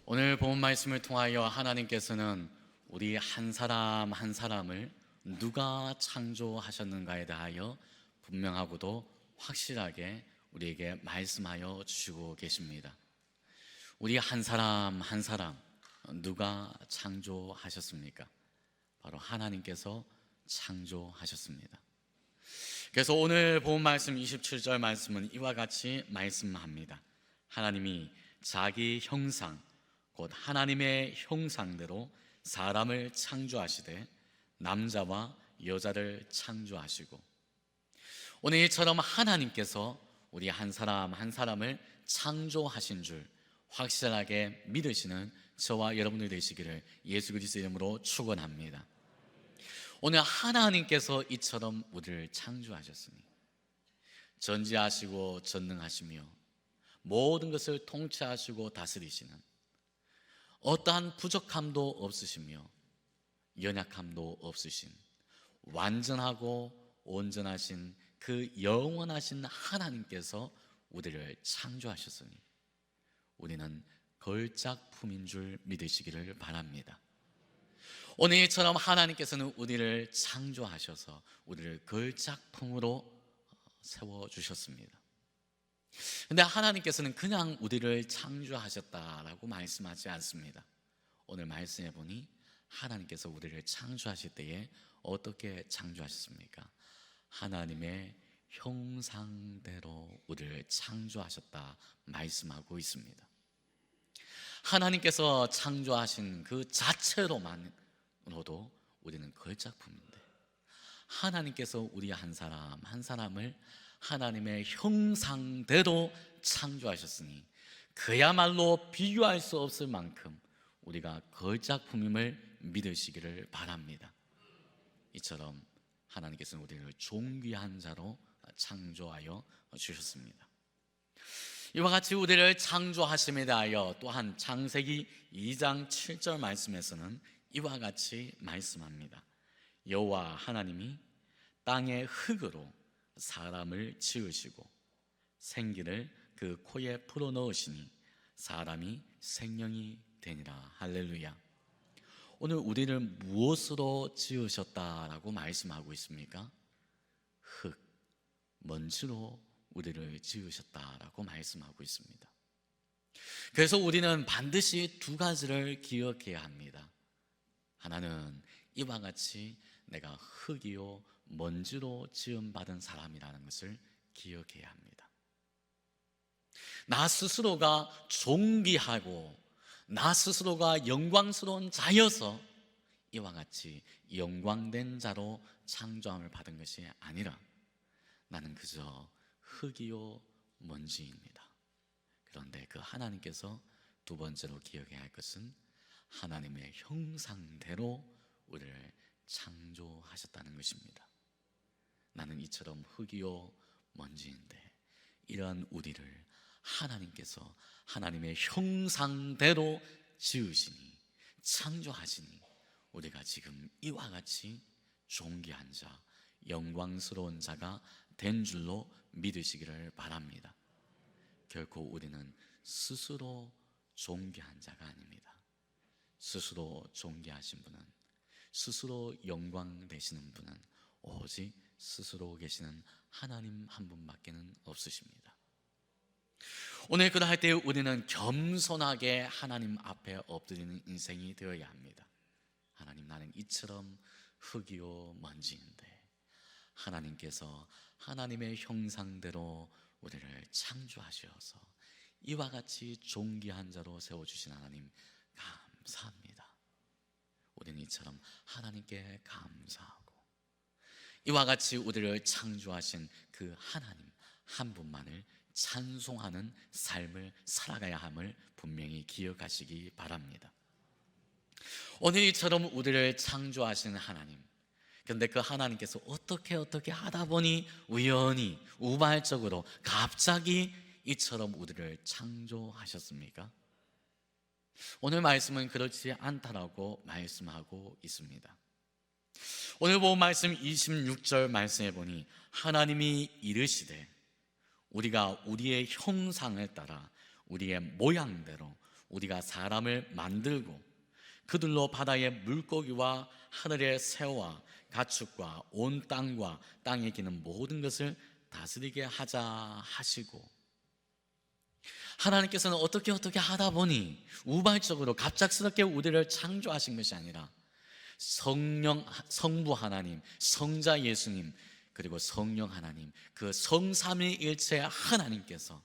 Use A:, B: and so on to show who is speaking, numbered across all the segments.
A: 오늘 본 말씀을 통하여 하나님께서는 우리 한 사람 한 사람을 누가 창조하셨는가에 대하여 분명하고도 확실하게 우리에게 말씀하여 주시고 계십니다. 우리 한 사람 한 사람 누가 창조하셨습니까? 바로 하나님께서 창조하셨습니다. 그래서 오늘 본 말씀 27절 말씀은 이와 같이 말씀합니다. 하나님이 자기 형상 곧 하나님의 형상대로 사람을 창조하시되 남자와 여자를 창조하시고, 오늘 이처럼 하나님께서 우리 한 사람 한 사람을 창조하신 줄 확실하게 믿으시는 저와 여러분들 되시기를 예수 그리스도 이름으로 축원합니다. 오늘 하나님께서 이처럼 우리를 창조하셨으니 전지하시고 전능하시며 모든 것을 통치하시고 다스리시는, 어떠한 부족함도 없으시며 연약함도 없으신 완전하고 온전하신 그 영원하신 하나님께서 우리를 창조하셨으니 우리는 걸작품인 줄 믿으시기를 바랍니다. 오늘처럼 하나님께서는 우리를 창조하셔서 우리를 걸작품으로 세워주셨습니다. 근데 하나님께서는 그냥 우리를 창조하셨다라고 말씀하지 않습니다. 오늘 말씀해 보니 하나님께서 우리를 창조하실 때에 어떻게 창조하셨습니까? 하나님의 형상대로 우리를 창조하셨다 말씀하고 있습니다. 하나님께서 창조하신 그 자체로만으로도 우리는 걸작품인데, 하나님께서 우리 한 사람 한 사람을 하나님의 형상대로 창조하셨으니 그야말로 비교할 수 없을 만큼 우리가 걸작품임을 믿으시기를 바랍니다. 이처럼 하나님께서는 우리를 존귀한 자로 창조하여 주셨습니다. 이와 같이 우리를 창조하심에 대하여 또한 창세기 2장 7절 말씀에서는 이와 같이 말씀합니다. 여호와 하나님이 땅의 흙으로 사람을 지으시고 생기를 그 코에 풀어넣으시니 사람이 생명이 되니라. 할렐루야. 오늘 우리를 무엇으로 지으셨다라고 말씀하고 있습니까? 흙, 먼지로 우리를 지으셨다라고 말씀하고 있습니다. 그래서 우리는 반드시 두 가지를 기억해야 합니다. 하나는 이와 같이 내가 흙이요 먼지로 지음받은 사람이라는 것을 기억해야 합니다. 나 스스로가 존귀하고 나 스스로가 영광스러운 자여서 이와 같이 영광된 자로 창조함을 받은 것이 아니라 나는 그저 흙이요 먼지입니다. 그런데 그 하나님께서 두 번째로 기억해야 할 것은 하나님의 형상대로 우리를 창조하셨다는 것입니다. 나는 이처럼 흙이요 먼지인데 이러한 우리를 하나님께서 하나님의 형상대로 지으시니 창조하시니 우리가 지금 이와 같이 존귀한 자, 영광스러운 자가 된 줄로 믿으시기를 바랍니다. 결코 우리는 스스로 존귀한 자가 아닙니다. 스스로 존귀하신 분은, 스스로 영광 되시는 분은 오직 스스로 계시는 하나님 한 분밖에는 없으십니다. 오늘 그러할 때 우리는 겸손하게 하나님 앞에 엎드리는 인생이 되어야 합니다. 하나님, 나는 이처럼 흙이요 먼지인데 하나님께서 하나님의 형상대로 우리를 창조하셔서 이와 같이 존귀한 자로 세워주신 하나님 감사합니다. 우리는 이처럼 하나님께 감사하고 이와 같이 우리를 창조하신 그 하나님 한 분만을 찬송하는 삶을 살아가야 함을 분명히 기억하시기 바랍니다. 오늘 이처럼 우리를 창조하신 하나님, 그런데 그 하나님께서 어떻게 하다 보니 우연히 우발적으로 갑자기 이처럼 우리를 창조하셨습니까? 오늘 말씀은 그렇지 않다라고 말씀하고 있습니다. 오늘 본 말씀 26절 말씀해 보니 하나님이 이르시되 우리가 우리의 형상을 따라 우리의 모양대로 우리가 사람을 만들고 그들로 바다의 물고기와 하늘의 새와 가축과 온 땅과 땅에 기는 모든 것을 다스리게 하자 하시고, 하나님께서는 어떻게 하다 보니 우발적으로 갑작스럽게 우리를 창조하신 것이 아니라 성부 하나님, 성자 예수님, 그리고 성령 하나님, 그 성삼위일체 하나님께서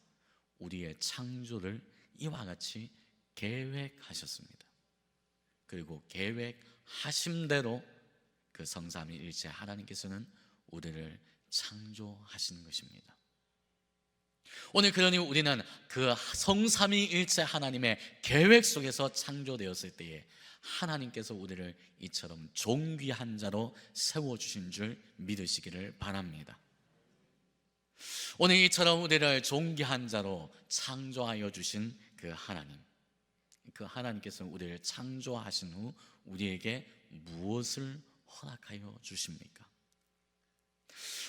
A: 우리의 창조를 이와 같이 계획하셨습니다. 그리고 계획하신 대로 그 성삼위일체 하나님께서는 우리를 창조하시는 것입니다. 오늘 그러니 우리는 그 성삼위일체 하나님의 계획 속에서 창조되었을 때에 하나님께서 우리를 이처럼 존귀한 자로 세워주신 줄 믿으시기를 바랍니다. 오늘 이처럼 우리를 존귀한 자로 창조하여 주신 그 하나님, 그 하나님께서는 우리를 창조하신 후 우리에게 무엇을 허락하여 주십니까?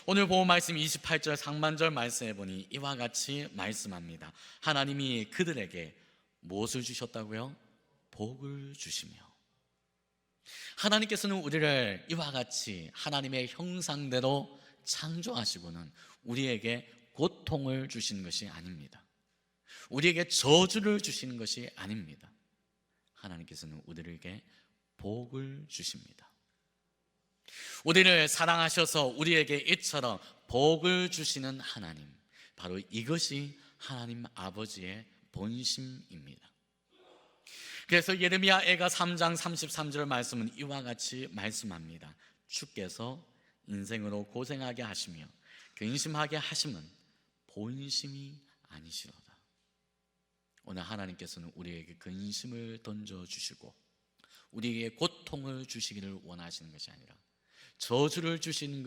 A: 오늘 본문 말씀 28절 상반절 말씀해 보니 이와 같이 말씀합니다. 하나님이 그들에게 무엇을 주셨다고요? 복을 주시며. 하나님께서는 우리를 이와 같이 하나님의 형상대로 창조하시고는 우리에게 고통을 주시는 것이 아닙니다. 우리에게 저주를 주시는 것이 아닙니다. 하나님께서는 우리에게 복을 주십니다. 우리를 사랑하셔서 우리에게 이처럼 복을 주시는 하나님, 바로 이것이 하나님 아버지의 본심입니다. 그래서 예레미야 애가 3장 33절 말씀은 이와 같이 말씀합니다. 주께서 인생으로 고생하게 하시며 근심하게 하심은 본심이 아니시로다. 오늘 하나님께서는 우리에게 근심을 던져주시고 우리에게 고통을 주시기를 원하시는 것이 아니라, 저주를 주시는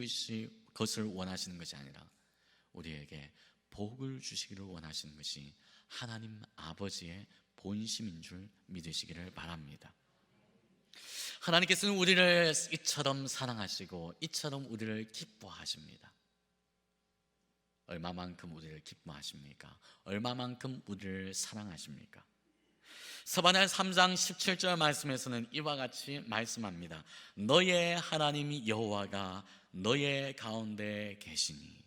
A: 것을 원하시는 것이 아니라 우리에게 복을 주시기를 원하시는 것이 하나님 아버지의 본심인 줄 믿으시기를 바랍니다. 하나님께서는 우리를 이처럼 사랑하시고 이처럼 우리를 기뻐하십니다. 얼마만큼 우리를 기뻐하십니까? 얼마만큼 우리를 사랑하십니까? 서반의 3장 17절 말씀에서는 이와 같이 말씀합니다. 너의 하나님 여호와가 너의 가운데 계시니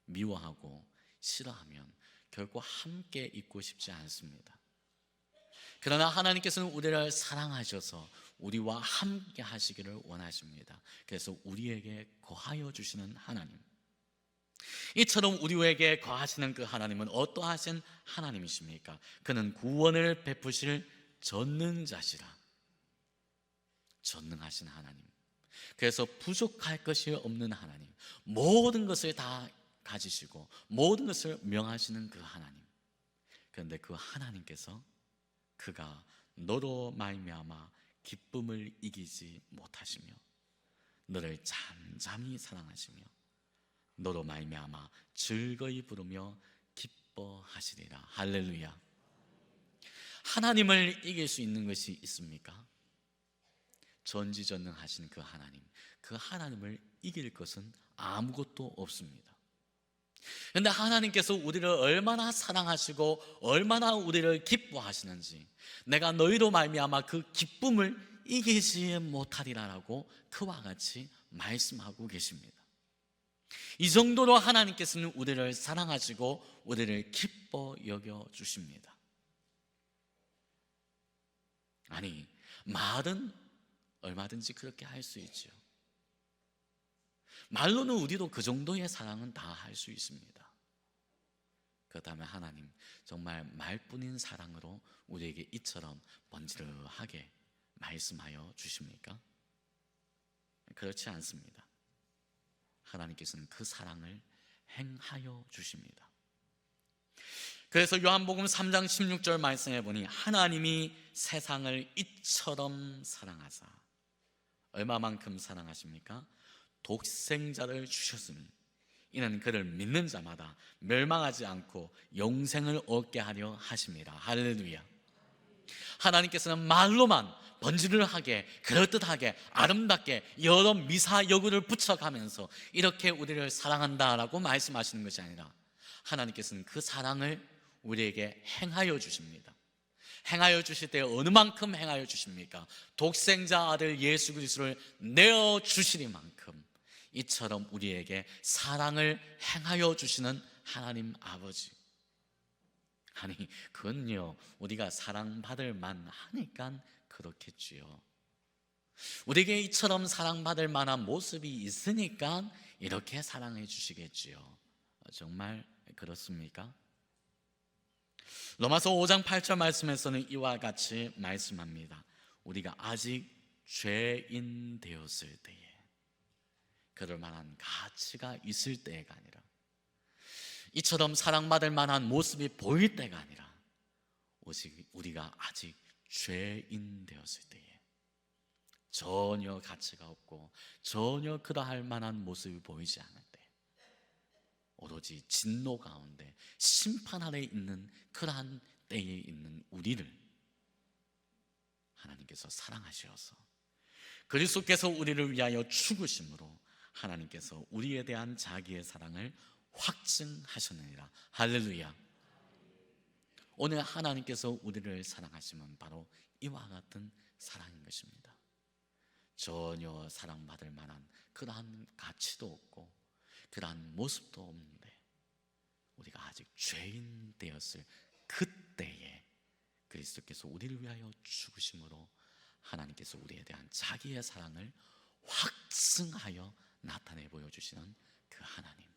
A: 미워하고 싫어하면 결코 함께 있고 싶지 않습니다. 그러나 하나님께서는 우리를 사랑하셔서 우리와 함께 하시기를 원하십니다. 그래서 우리에게 거하여 주시는 하나님, 이처럼 우리에게 거하시는 그 하나님은 어떠하신 하나님이십니까? 그는 구원을 베푸실 전능자시라. 전능하신 하나님, 그래서 부족할 것이 없는 하나님, 모든 것을 다 가지시고 모든 것을 명하시는 그 하나님. 그런데 그 하나님께서 그가 너로 말미암아 기쁨을 이기지 못하시며 너를 잠잠히 사랑하시며 너로 말미암아 즐거이 부르며 기뻐하시리라. 할렐루야. 하나님을 이길 수 있는 것이 있습니까? 전지전능하신 그 하나님, 그 하나님을 이길 것은 아무것도 없습니다. 그런데 하나님께서 우리를 얼마나 사랑하시고 얼마나 우리를 기뻐하시는지, 내가 너희로 말미암아 그 기쁨을 이기지 못하리라라고 그와 같이 말씀하고 계십니다. 이 정도로 하나님께서는 우리를 사랑하시고 우리를 기뻐 여겨 주십니다. 아니, 말은 얼마든지 그렇게 할 수 있죠. 말로는 우리도 그 정도의 사랑은 다 할 수 있습니다. 그렇다면 하나님 정말 말뿐인 사랑으로 우리에게 이처럼 번지르하게 말씀하여 주십니까? 그렇지 않습니다. 하나님께서는 그 사랑을 행하여 주십니다. 그래서 요한복음 3장 16절 말씀해 보니 하나님이 세상을 이처럼 사랑하사, 얼마만큼 사랑하십니까? 독생자를 주셨으니 이는 그를 믿는 자마다 멸망하지 않고 영생을 얻게 하려 하십니다. 할렐루야. 하나님께서는 말로만 번지르하게 그럴듯하게 아름답게 여러 미사여구를 붙여가면서 이렇게 우리를 사랑한다라고 말씀하시는 것이 아니라 하나님께서는 그 사랑을 우리에게 행하여 주십니다. 행하여 주실 때 어느 만큼 행하여 주십니까? 독생자 아들 예수 그리스도를 내어 주시리만큼 이처럼 우리에게 사랑을 행하여 주시는 하나님 아버지. 아니, 그건요, 우리가 사랑받을 만하니까 그렇겠지요. 우리에게 이처럼 사랑받을 만한 모습이 있으니까 이렇게 사랑해 주시겠지요. 정말 그렇습니까? 로마서 5장 8절 말씀에서는 이와 같이 말씀합니다. 우리가 아직 죄인 되었을 때에, 그럴 만한 가치가 있을 때가 아니라, 이처럼 사랑받을 만한 모습이 보일 때가 아니라, 오직 우리가 아직 죄인 되었을 때에, 전혀 가치가 없고 전혀 그러할 만한 모습이 보이지 않을 때, 오로지 진노 가운데 심판 아래 있는 그러한 때에 있는 우리를 하나님께서 사랑하셔서 그리스도께서 우리를 위하여 죽으심으로 하나님께서 우리에 대한 자기의 사랑을 확증하셨느니라. 할렐루야. 오늘 하나님께서 우리를 사랑하시면 바로 이와 같은 사랑인 것입니다. 전혀 사랑받을 만한 그러한 가치도 없고 그러한 모습도 없는데, 우리가 아직 죄인 되었을 그때에 그리스도께서 우리를 위하여 죽으심으로 하나님께서 우리에 대한 자기의 사랑을 확증하여 나타내 보여주시는 그 하나님.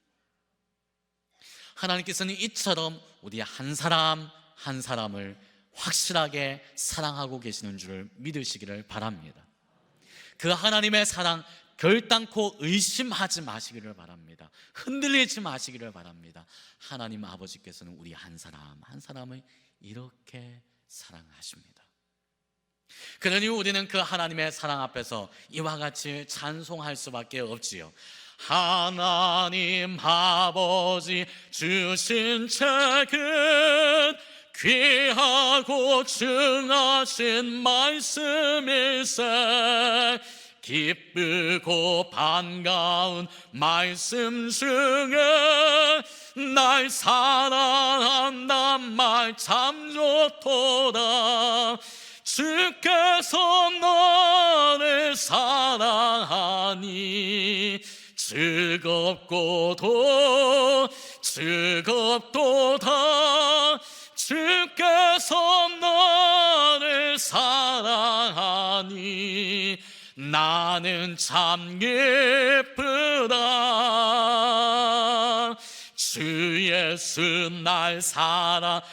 A: 하나님께서는 이처럼 우리 한 사람 한 사람을 확실하게 사랑하고 계시는 줄을 믿으시기를 바랍니다. 그 하나님의 사랑 결단코 의심하지 마시기를 바랍니다. 흔들리지 마시기를 바랍니다. 하나님 아버지께서는 우리 한 사람 한 사람을 이렇게 사랑하십니다. 그러니 우리는 그 하나님의 사랑 앞에서 이와 같이 찬송할 수밖에 없지요. 하나님 아버지 주신 책은 귀하고 증하신 말씀일세, 기쁘고 반가운 말씀 중에 날 사랑한단 말 참 좋도다. 주께서 너를 사랑하니 즐겁고도 즐겁도다. 주께서 너를 사랑하니 나는 참 기쁘다. 주 예수 날 사랑하시오니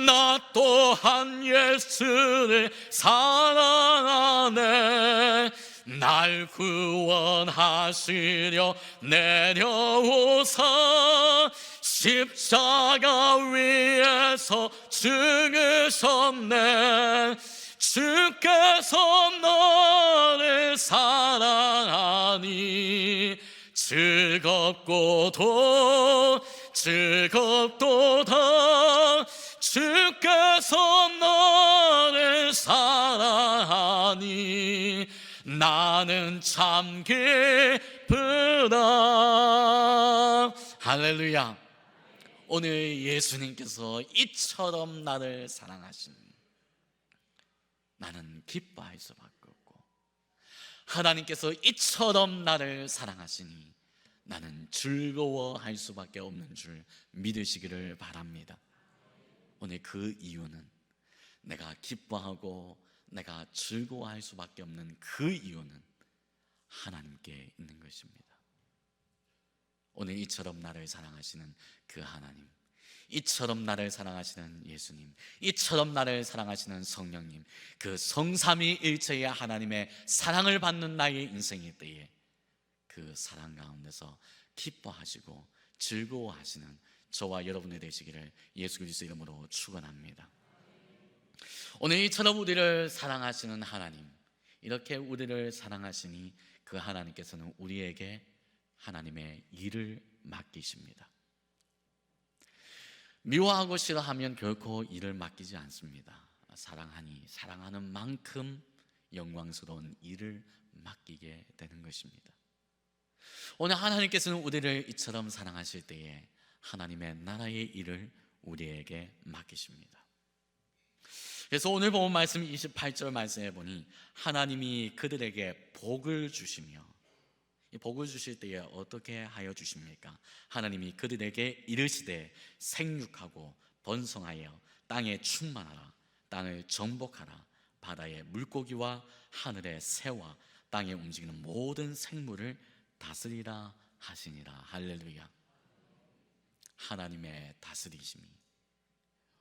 A: 나 또한 예수를 사랑하네. 날 구원하시려 내려오사 십자가 위에서 죽으셨네. 주께서 너를 사랑하니 즐겁고도 즐겁도다. 주께서 너를 사랑하니 나는 참 기쁘다. 할렐루야. 오늘 예수님께서 이처럼 나를 사랑하신, 나는 기뻐할 수밖에 없고, 하나님께서 이처럼 나를 사랑하시니 나는 즐거워할 수밖에 없는 줄 믿으시기를 바랍니다. 오늘 그 이유는, 내가 기뻐하고 내가 즐거워할 수밖에 없는 그 이유는 하나님께 있는 것입니다. 오늘 이처럼 나를 사랑하시는 그 하나님, 이처럼 나를 사랑하시는 예수님, 이처럼 나를 사랑하시는 성령님, 그 성삼위일체의 하나님의 사랑을 받는 나의 인생일 때에 그 사랑 가운데서 기뻐하시고 즐거워하시는 저와 여러분이 되시기를 예수 그리스도 이름으로 축원합니다. 오늘 이처럼 우리를 사랑하시는 하나님, 이렇게 우리를 사랑하시니 그 하나님께서는 우리에게 하나님의 일을 맡기십니다. 미워하고 싫어하면 결코 일을 맡기지 않습니다. 사랑하니 사랑하는 만큼 영광스러운 일을 맡기게 되는 것입니다. 오늘 하나님께서는 우리를 이처럼 사랑하실 때에 하나님의 나라의 일을 우리에게 맡기십니다. 그래서 오늘 본 말씀 28절 말씀해 보니 하나님이 그들에게 복을 주시며, 이 복을 주실 때에 어떻게 하여 주십니까? 하나님이 그들에게 이르시되 생육하고 번성하여 땅에 충만하라. 땅을 정복하라. 바다의 물고기와 하늘의 새와 땅에 움직이는 모든 생물을 다스리라 하시니라. 할렐루야. 하나님의 다스리심이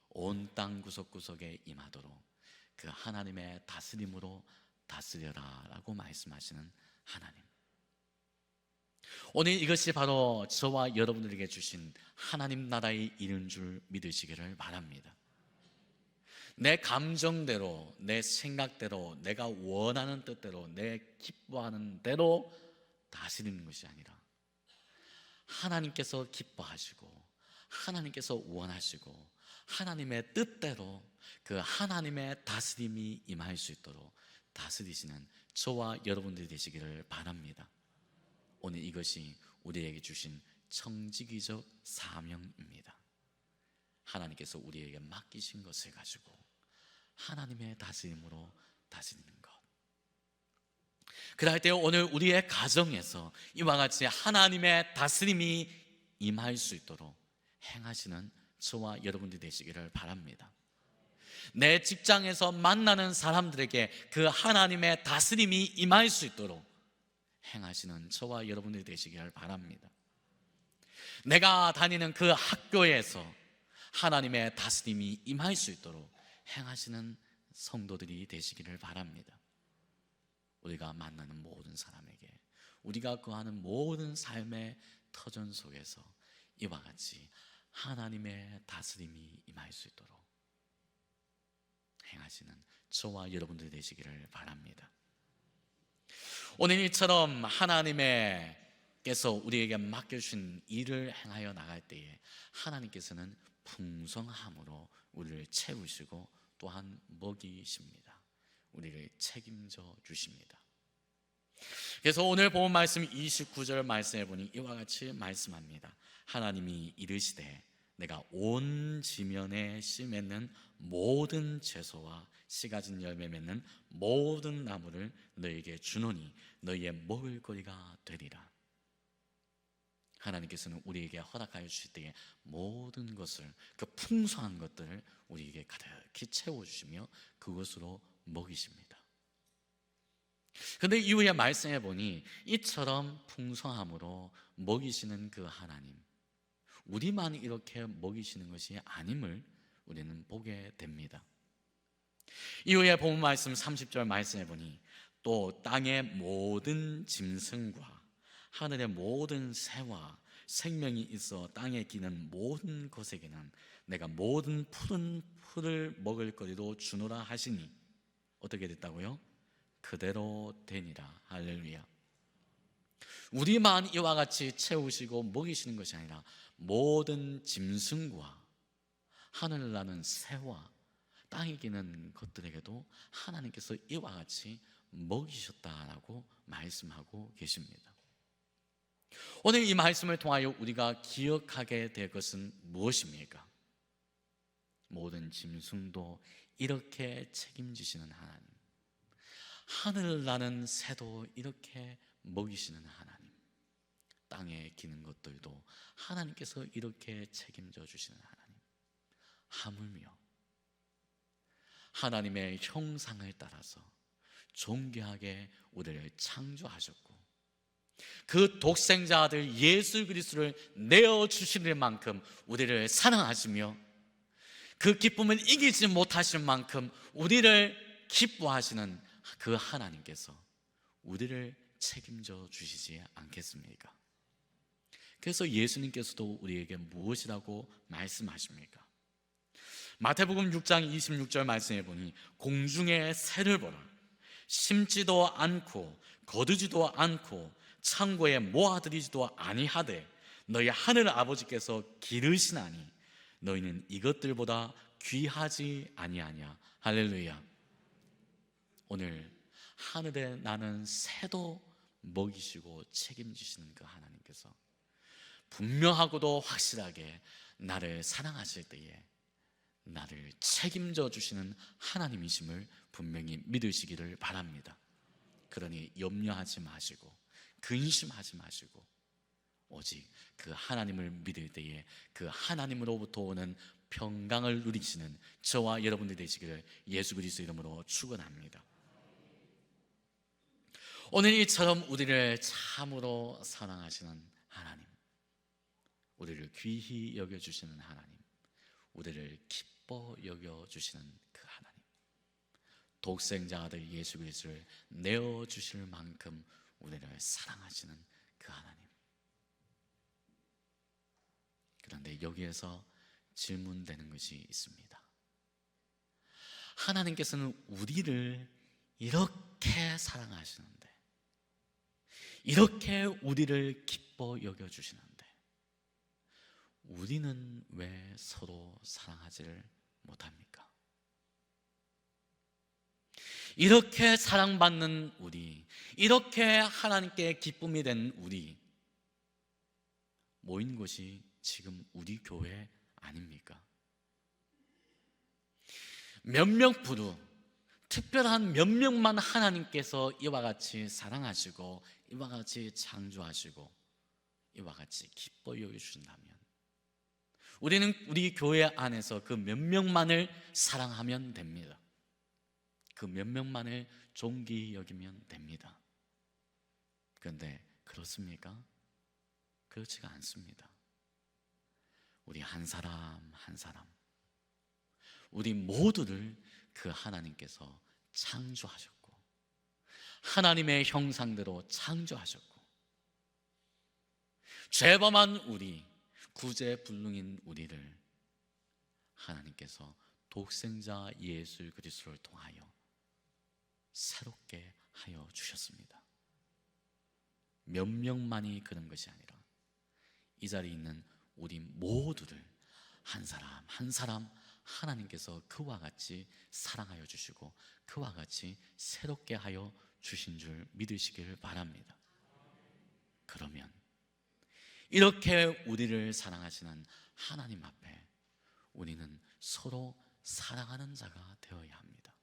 A: 온 땅 구석구석에 임하도록 그 하나님의 다스림으로 다스려라 라고 말씀하시는 하나님. 오늘 이것이 바로 저와 여러분들에게 주신 하나님 나라의 일인 줄 믿으시기를 바랍니다. 내 감정대로, 내 생각대로, 내가 원하는 뜻대로, 내 기뻐하는 대로 다스리는 것이 아니라 하나님께서 기뻐하시고 하나님께서 원하시고 하나님의 뜻대로 그 하나님의 다스림이 임할 수 있도록 다스리시는 저와 여러분들이 되시기를 바랍니다. 오늘 이것이 우리에게 주신 청지기적 사명입니다. 하나님께서 우리에게 맡기신 것을 가지고 하나님의 다스림으로 다스리는 것. 그럴 때 오늘 우리의 가정에서 이와 같이 하나님의 다스림이 임할 수 있도록 행하시는 저와 여러분들이 되시기를 바랍니다. 내 직장에서 만나는 사람들에게 그 하나님의 다스림이 임할 수 있도록 행하시는 저와 여러분들이 되시기를 바랍니다. 내가 다니는 그 학교에서 하나님의 다스림이 임할 수 있도록 행하시는 성도들이 되시기를 바랍니다. 우리가 만나는 모든 사람에게, 우리가 거하는 모든 삶의 터전 속에서 이와 같이 하나님의 다스림이 임할 수 있도록 행하시는 저와 여러분들이 되시기를 바랍니다. 오늘 이처럼 하나님께서 우리에게 맡겨주신 일을 행하여 나갈 때에 하나님께서는 풍성함으로 우리를 채우시고 또한 먹이십니다. 우리를 책임져 주십니다. 그래서 오늘 본 말씀 29절 말씀해 보니 이와 같이 말씀합니다. 하나님이 이르시되 내가 온 지면에 씨 맺는 모든 채소와 씨 가진 열매 맺는 모든 나무를 너에게 주노니 너희의 먹을 거리가 되리라. 하나님께서는 우리에게 허락하여 주실 때에 모든 것을, 그 풍성한 것들을 우리에게 가득히 채워주시며 그것으로 먹이십니다. 그런데 이후에 말씀해 보니 이처럼 풍성함으로 먹이시는 그 하나님, 우리만 이렇게 먹이시는 것이 아님을 우리는 보게 됩니다. 이후에 본 말씀 30절 말씀해 보니 또 땅의 모든 짐승과 하늘의 모든 새와 생명이 있어 땅에 기는 모든 것에게는 내가 모든 푸른 풀을 먹을 거리로 주노라 하시니 어떻게 됐다고요? 그대로 되니라. 할렐루야. 우리만 이와 같이 채우시고 먹이시는 것이 아니라 모든 짐승과 하늘을 나는 새와 땅에 기는 것들에게도 하나님께서 이와 같이 먹이셨다라고 말씀하고 계십니다. 오늘 이 말씀을 통하여 우리가 기억하게 될 것은 무엇입니까? 모든 짐승도 이렇게 책임지시는 하나님, 하늘을 나는 새도 이렇게 먹이시는 하나님, 땅에 기는 것들도 하나님께서 이렇게 책임져 주시는 하나님, 하물며 하나님의 형상을 따라서 존귀하게 우리를 창조하셨고 그 독생자 아들 예수 그리스도를 내어주시는 만큼 우리를 사랑하시며 그 기쁨을 이기지 못하실 만큼 우리를 기뻐하시는 그 하나님께서 우리를 책임져 주시지 않겠습니까? 그래서 예수님께서도 우리에게 무엇이라고 말씀하십니까? 마태복음 6장 26절 말씀해 보니 공중의 새를 보라. 심지도 않고 거두지도 않고 창고에 모아들이지도 아니하되 너희 하늘 아버지께서 기르시나니 너희는 이것들보다 귀하지 아니하냐. 할렐루야. 오늘 하늘에 나는 새도 먹이시고 책임지시는 그 하나님께서 분명하고도 확실하게 나를 사랑하실 때에 나를 책임져 주시는 하나님이심을 분명히 믿으시기를 바랍니다. 그러니 염려하지 마시고 근심하지 마시고 오직 그 하나님을 믿을 때에 그 하나님으로부터 오는 평강을 누리시는 저와 여러분들 되시기를 예수 그리스도 이름으로 축원합니다. 오늘 이처럼 우리를 참으로 사랑하시는 하나님, 우리를 귀히 여겨주시는 하나님, 우리를 기뻐 여겨주시는 그 하나님, 독생자 아들 예수 그리스도를 내어주실 만큼 우리를 사랑하시는 그 하나님. 그런데 여기에서 질문되는 것이 있습니다. 하나님께서는 우리를 이렇게 사랑하시는데, 이렇게 우리를 기뻐 여겨주시는데 우리는 왜 서로 사랑하지를 못합니까? 이렇게 사랑받는 우리, 이렇게 하나님께 기쁨이 된 우리, 모인 곳이 지금 우리 교회 아닙니까? 몇 명 부르, 특별한 몇 명만 하나님께서 이와 같이 사랑하시고 이와 같이 창조하시고 이와 같이 기뻐 여겨주신다면 우리는 우리 교회 안에서 그 몇 명만을 사랑하면 됩니다. 그 몇 명만을 존귀 여기면 됩니다. 그런데 그렇습니까? 그렇지가 않습니다. 우리 한 사람 한 사람, 우리 모두를 그 하나님께서 창조하셨고 하나님의 형상대로 창조하셨고 죄범한 우리, 구제불능인 우리를 하나님께서 독생자 예수 그리스도를 통하여 새롭게 하여 주셨습니다. 몇 명만이 그런 것이 아니라 이 자리에 있는 우리 모두를 한 사람 한 사람 하나님께서 그와 같이 사랑하여 주시고 그와 같이 새롭게 하여 주신 줄 믿으시길 바랍니다. 그러면 이렇게 우리를 사랑하시는 하나님 앞에 우리는 서로 사랑하는 자가 되어야 합니다.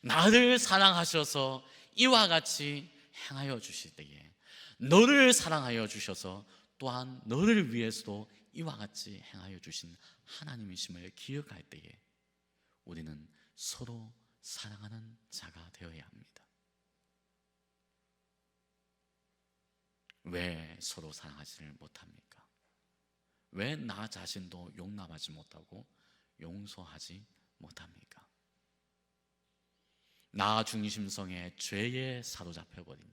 A: 나를 사랑하셔서 이와 같이 행하여 주실 때에 너를 사랑하여 주셔서 또한 너를 위해서도 이와 같이 행하여 주신 하나님이심을 기억할 때에 우리는 서로 사랑하는 자가 되어야 합니다. 왜 서로 사랑하지를 못합니까? 왜 나 자신도 용납하지 못하고 용서하지 못합니까? 나 중심성의 죄에 사로잡혀버리니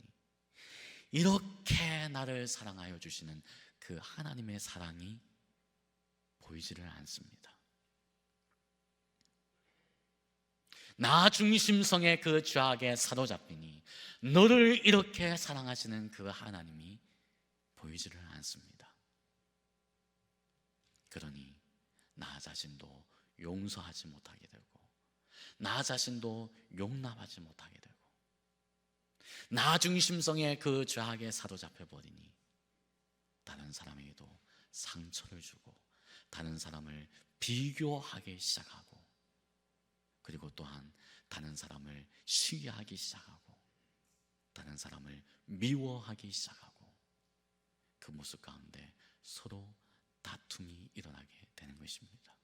A: 이렇게 나를 사랑하여 주시는 그 하나님의 사랑이 보이지를 않습니다. 나 중심성의 그 죄악에 사로잡히니 너를 이렇게 사랑하시는 그 하나님이 보이지를 않습니다. 그러니 나 자신도 용서하지 못하게 되고 나 자신도 용납하지 못하게 되고 나 중심성의 그 죄악에 사로잡혀 버리니 다른 사람에게도 상처를 주고 다른 사람을 비교하기 시작하고 그리고 또한 다른 사람을 시기하기 시작하고 다른 사람을 미워하기 시작하고 그 모습 가운데 서로 다툼이 일어나게 되는 것입니다.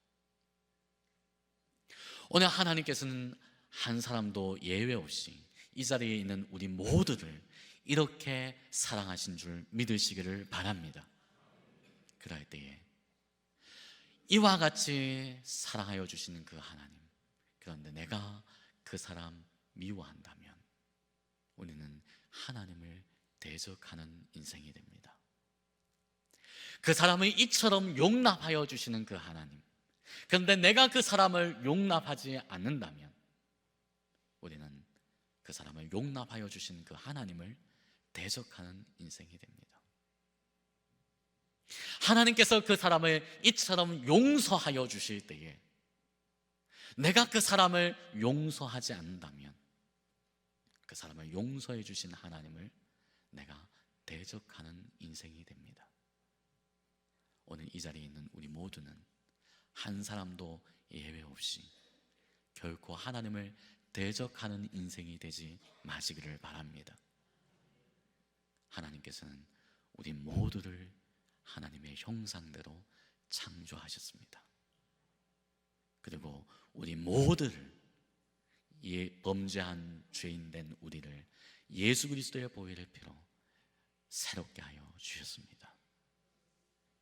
A: 오늘 하나님께서는 한 사람도 예외 없이 이 자리에 있는 우리 모두를 이렇게 사랑하신 줄 믿으시기를 바랍니다. 그럴 때에 이와 같이 사랑하여 주시는 그 하나님, 그런데 내가 그 사람 미워한다면 우리는 하나님을 대적하는 인생이 됩니다. 그 사람을 이처럼 용납하여 주시는 그 하나님, 그런데 내가 그 사람을 용납하지 않는다면 우리는 그 사람을 용납하여 주신 그 하나님을 대적하는 인생이 됩니다. 하나님께서 그 사람을 이처럼 용서하여 주실 때에 내가 그 사람을 용서하지 않는다면 그 사람을 용서해 주신 하나님을 내가 대적하는 인생이 됩니다. 오늘 이 자리에 있는 우리 모두는 한 사람도 예외 없이 결코 하나님을 대적하는 인생이 되지 마시기를 바랍니다. 하나님께서는 우리 모두를 하나님의 형상대로 창조하셨습니다. 그리고 우리 모두를, 범죄한 죄인 된 우리를 예수 그리스도의 보혈의 피로 새롭게 하여 주셨습니다.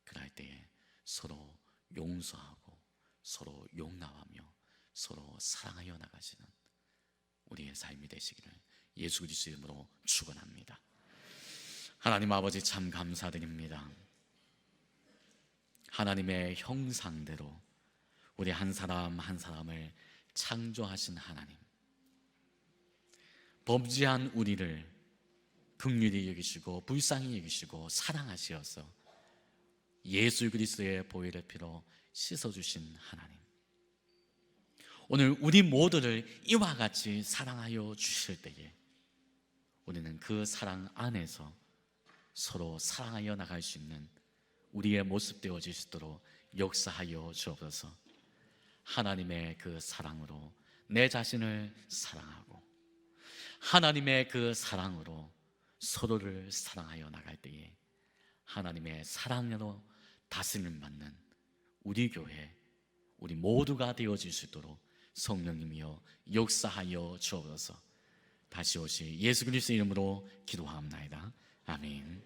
A: 그럴 때에 서로 용서하고 서로 용납하며 서로 사랑하여 나가시는 우리의 삶이 되시기를 예수 그리스도의 이름으로 축원합니다. 하나님 아버지, 참 감사드립니다. 하나님의 형상대로 우리 한 사람 한 사람을 창조하신 하나님, 범죄한 우리를 긍휼히 여기시고 불쌍히 여기시고 사랑하시어서 예수 그리스도의 보혈의 피로 씻어주신 하나님, 오늘 우리 모두를 이와 같이 사랑하여 주실 때에 우리는 그 사랑 안에서 서로 사랑하여 나갈 수 있는 우리의 모습 되어질 수 있도록 역사하여 주옵소서. 하나님의 그 사랑으로 내 자신을 사랑하고 하나님의 그 사랑으로 서로를 사랑하여 나갈 때에 하나님의 사랑으로 다스림을 받는 우리 교회, 우리 모두가 되어질 수 있도록 성령님이여 역사하여 주옵소서. 다시 오실 예수 그리스도 이름으로 기도하옵나이다. 아멘.